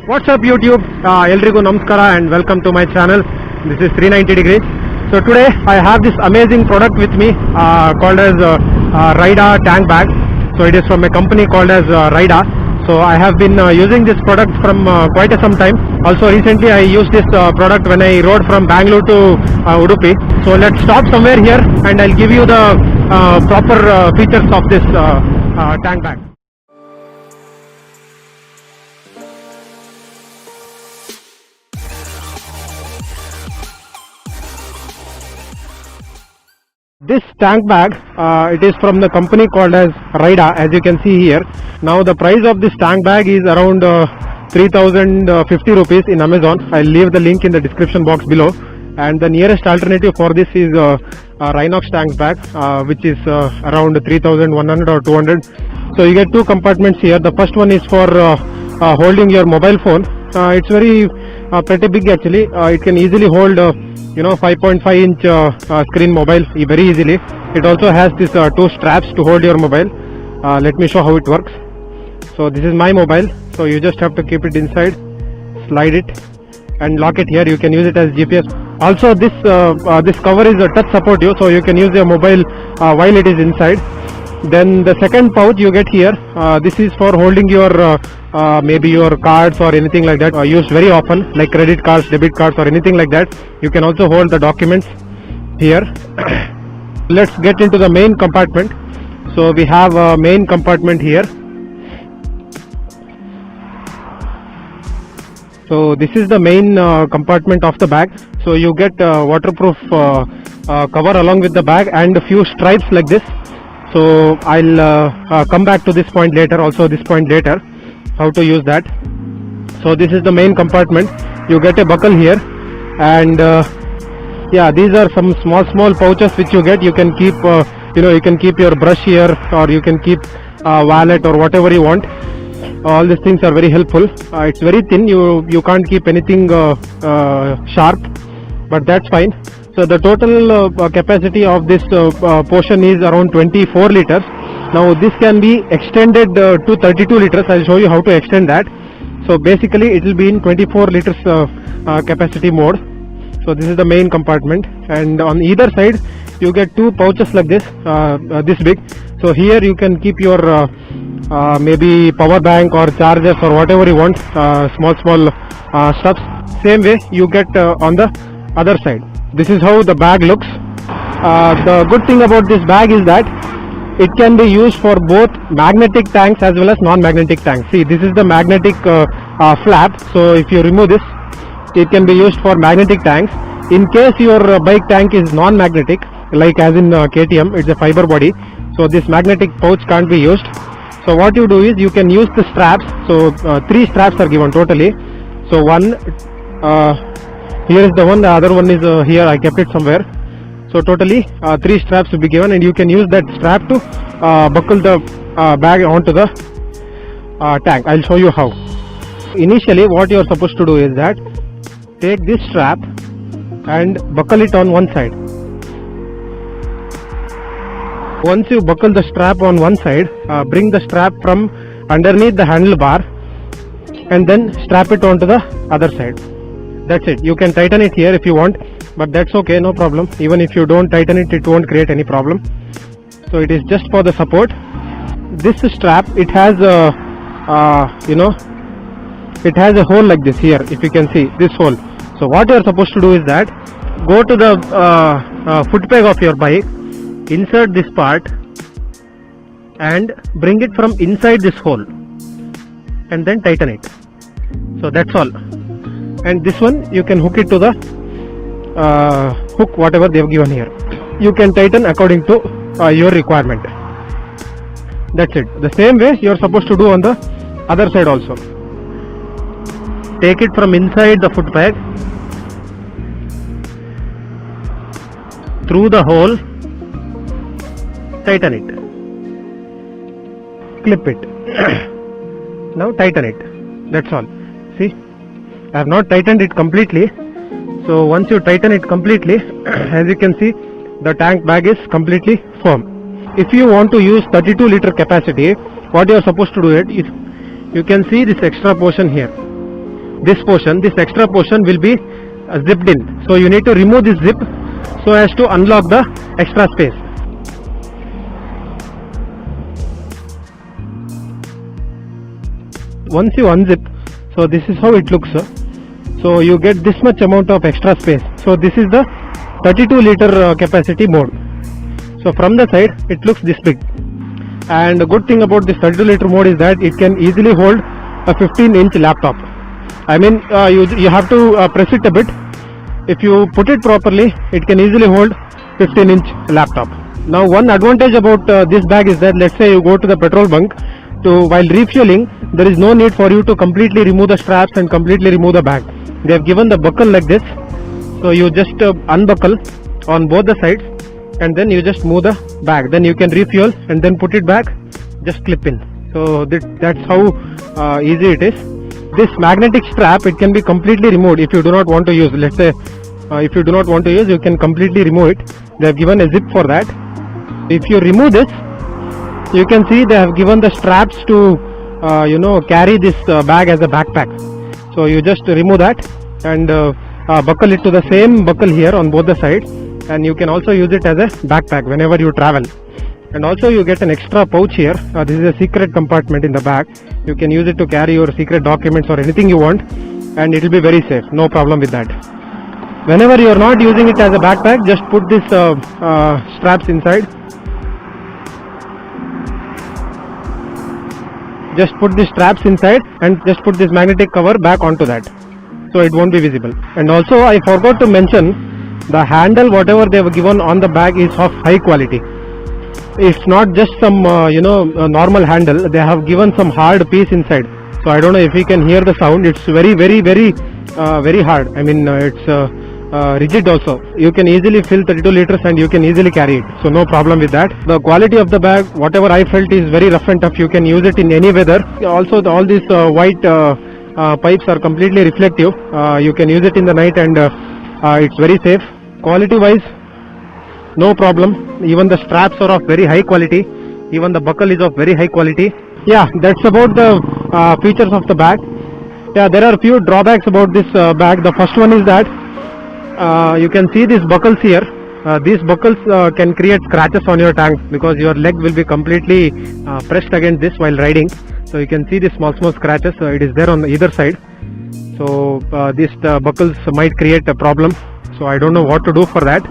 What's up YouTube? Eldrigu Namaskara and welcome to my channel. This is 390 degrees. So today I have this amazing product with me called as Rida tank bag. So it is from a company called as Rida. So I have been using this product from quite some time. Also recently I used this product when I rode from Bangalore to Udupi. So let's stop somewhere here and I'll give you the proper features of this tank bag. This tank bag, it is from the company called as Rida, as you can see here. Now the price of this tank bag is around 3050 rupees in Amazon. I'll leave the link in the description box below. And the nearest alternative for this is a Rhinox tank bag, which is around 3100 or 200. So you get two compartments here. The first one is for holding your mobile phone. It's very pretty big actually. It can easily hold 5.5 inch screen mobile very easily. It also has this two straps to hold your mobile. Let me show how it works. So this is my mobile, so you just have to keep it inside, slide it and lock it here. You can use it as GPS. Also this cover is touch supportive, so you can use your mobile while it is inside. Then the second pouch you get here, this is for holding your maybe your cards or anything like that, used very often, like credit cards, debit cards or anything like that. You can also hold the documents here. Let's get into the main compartment. So we have a main compartment here. So this is the main compartment of the bag. So you get waterproof cover along with the bag and a few stripes like this. So I'll come back to this point later, also this point later, how to use that. So this is the main compartment. You get a buckle here, and yeah, these are some small pouches which you get. You can keep you can keep your brush here, or you can keep wallet or whatever you want. All these things are very helpful. It's very thin, you can't keep anything sharp, but that's fine. So the total capacity of this portion is around 24 liters. Now this can be extended to 32 liters. I'll show you how to extend that. So basically it will be in 24 liters capacity mode. So this is the main compartment, and on either side you get two pouches like this, this big. So here you can keep your maybe power bank or chargers or whatever you want, small stuffs. Same way you get on the other side. This is how the bag looks. The good thing about this bag is that it can be used for both magnetic tanks as well as non-magnetic tanks. See, this is the magnetic flap. So if you remove this, it can be used for magnetic tanks. In case your bike tank is non-magnetic, like as in KTM, it's a fiber body, so this magnetic pouch can't be used. So what you do is you can use the straps. So 3 straps are given totally. So one here is the one, the other one is here, I kept it somewhere. So totally 3 straps will be given, and you can use that strap to buckle the bag onto the tank. I'll show you how. Initially what you are supposed to do is that take this strap and buckle it on one side. Once you buckle the strap on one side, bring the strap from underneath the handlebar and then strap it onto the other side. That's it. You can tighten it here if you want, but that's okay, no problem. Even if you don't tighten it, it won't create any problem. So it is just for the support. This strap, it has a it has a hole like this here, if you can see this hole. So what you are supposed to do is that go to the foot peg of your bike, insert this part and bring it from inside this hole and then tighten it. So that's all. And this one you can hook it to the hook whatever they have given here. You can tighten according to your requirement. That's it. The same way you are supposed to do on the other side also. Take it from inside the foot peg, through the hole, tighten it, clip it. Now tighten it. That's all. See, I have not tightened it completely. So once you tighten it completely, as you can see, the tank bag is completely firm. If you want to use 32 liter capacity, what you are supposed to do is, you can see this extra portion here. this portion, this extra portion will be zipped in. So you need to remove this zip so as to unlock the extra space. Once you unzip, so this is how it looks, sir. So you get this much amount of extra space. So this is the 32 liter capacity mode. So from the side it looks this big, and the good thing about this 32 liter mode is that it can easily hold a 15-inch laptop. I mean, you have to press it a bit. If you put it properly, it can easily hold 15-inch laptop. Now one advantage about this bag is that, let's say you go to the petrol bunk, while refueling, there is no need for you to completely remove the straps and completely remove the bag. They have given the buckle like this, so you just unbuckle on both the sides and then you just move the bag. Then you can refuel and then put it back, just clip in. So that's how easy it is. This magnetic strap, it can be completely removed if you do not want to use. Let's say if you do not want to use, you can completely remove it. They have given a zip for that. If you remove this, you can see they have given the straps to carry this bag as a backpack. So you just remove that and buckle it to the same buckle here on both the sides, and you can also use it as a backpack whenever you travel. And also you get an extra pouch here. This is a secret compartment in the bag. You can use it to carry your secret documents or anything you want, and it will be very safe, no problem with that. Whenever you are not using it as a backpack, just put this straps inside. Just put the straps inside and just put this magnetic cover back onto that, so it won't be visible. And also I forgot to mention, the handle whatever they have given on the bag is of high quality. It's not just some a normal handle. They have given some hard piece inside. So I don't know if you can hear the sound. It's very hard. I mean it's rigid also. You can easily fill 32 liters and you can easily carry it, so no problem with that. The quality of the bag, whatever I felt, is very rough and tough. You can use it in any weather. Also all these white pipes are completely reflective. You can use it in the night, and it's very safe. Quality wise, no problem. Even the straps are of very high quality. Even the buckle is of very high quality. Yeah, that's about the features of the bag. Yeah, there are few drawbacks about this bag. The first one is that you can see these buckles here. These buckles can create scratches on your tank because your leg will be completely pressed against this while riding. So you can see these small scratches. It is there on either side. So these buckles might create a problem. So I don't know what to do for that.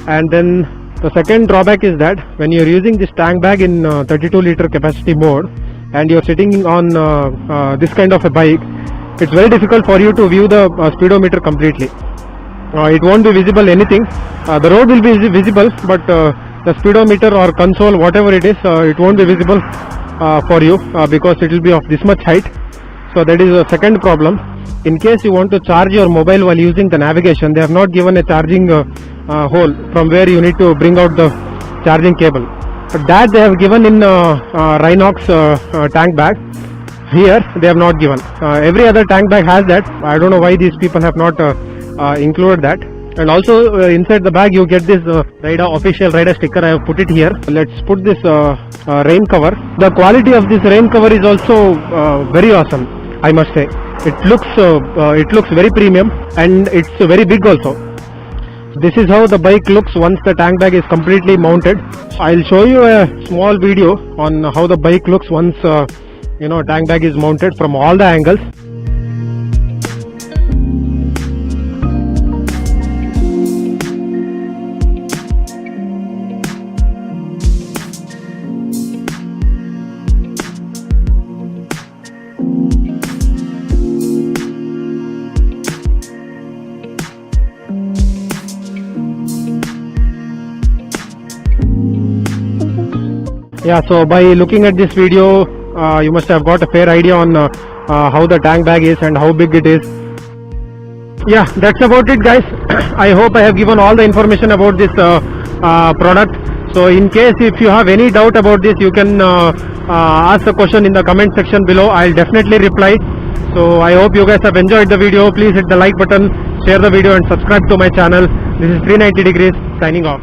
And then the second drawback is that when you are using this tank bag in 32 liter capacity mode and you are sitting on this kind of a bike, it's very difficult for you to view the speedometer completely. It won't be visible anything. The road will be visible, but the speedometer or console, whatever it is, it won't be visible for you because it will be of this much height. So that is a second problem. In case you want to charge your mobile while using the navigation, they have not given a charging hole from where you need to bring out the charging cable. But that they have given in Rhinox tank bag. Here they have not given. Every other tank bag has that. I don't know why these people have not included that. And also inside the bag you get this official rider sticker. I have put it here. Let's put this rain cover. The quality of this rain cover is also very awesome, I must say. It looks very premium, and it's very big also. This is how the bike looks once the tank bag is completely mounted. I'll show you a small video on how the bike looks once tank bag is mounted from all the angles. Yeah, so by looking at this video, you must have got a fair idea on how the tank bag is and how big it is. Yeah, that's about it, guys. I hope I have given all the information about this product. So in case if you have any doubt about this, you can ask the question in the comment section below. I'll definitely reply. So I hope you guys have enjoyed the video. Please hit the like button, share the video and subscribe to my channel. This is 390 Degrees signing off.